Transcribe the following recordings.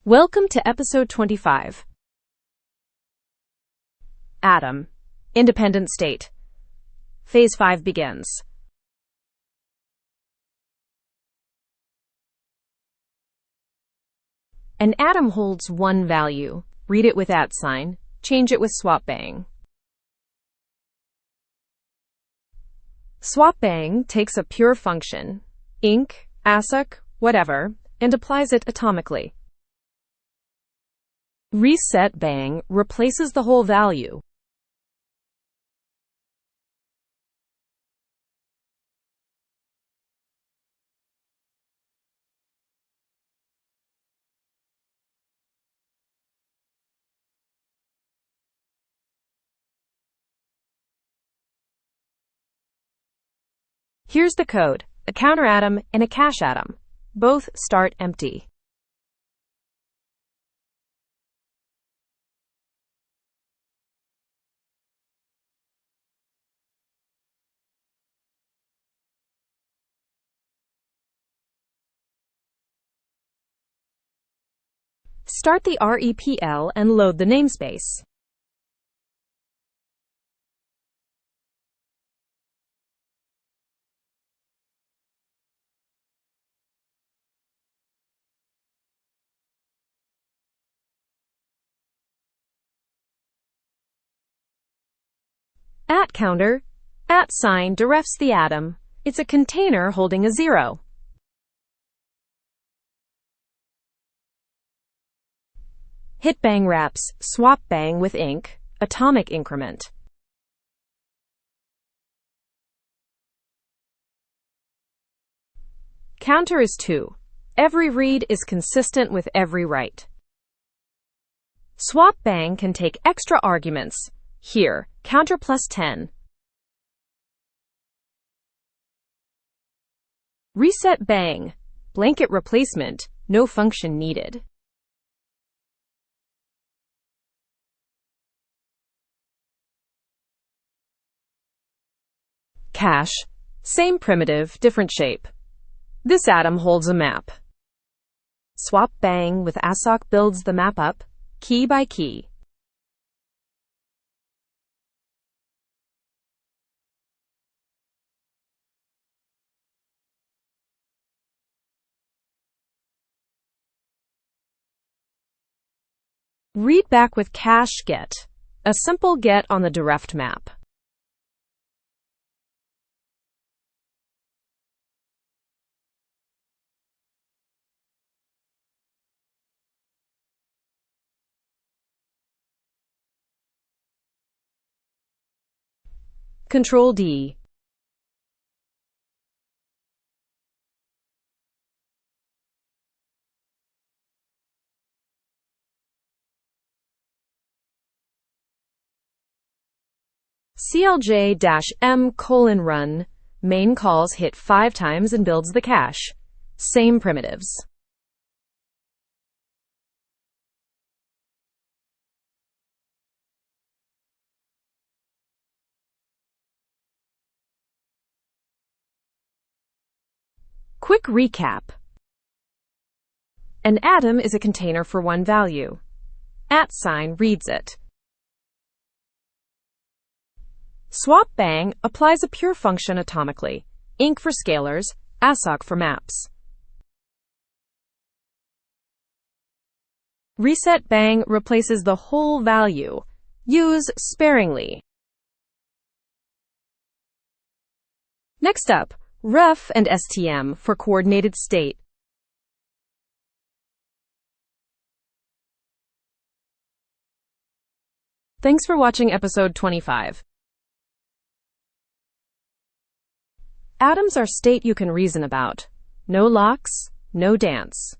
Welcome to episode 25. Atom. Independent state. Phase 5 begins. An atom holds one value. Read it with @ sign. Change it with swap bang. Swap bang takes a pure function, inc, assoc, whatever, and applies it atomically. Reset bang replaces the whole value. Here's the code: a counter atom and a cache atom. Both start empty. Start the REPL and load the namespace. @counter, @ deref'd the atom. It's a container holding a 0. Hit bang wraps swap bang with inc, atomic increment. Counter is 2. Every read is consistent with every write. Swap bang can take extra arguments. Here, counter +10. Reset bang, blanket replacement, no function needed. Cache, same primitive, different shape. This atom holds a map. Swap bang with assoc builds the map up, key by key. Read back with cache get, a simple get on the deref'd map. Control D. CLJ-M:\run, main calls hit 5 times and builds the cache. Same primitives. Quick recap. An atom is a container for one value. @ reads it. Swap bang applies a pure function atomically, inc for scalars, assoc for maps. Reset bang replaces the whole value. Use sparingly. Next up, ref and stm for coordinated state. Thanks for watching episode 25. Atoms are state you can reason about. No locks, no dance.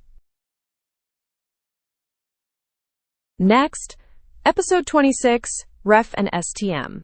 Next, episode 26, ref and stm.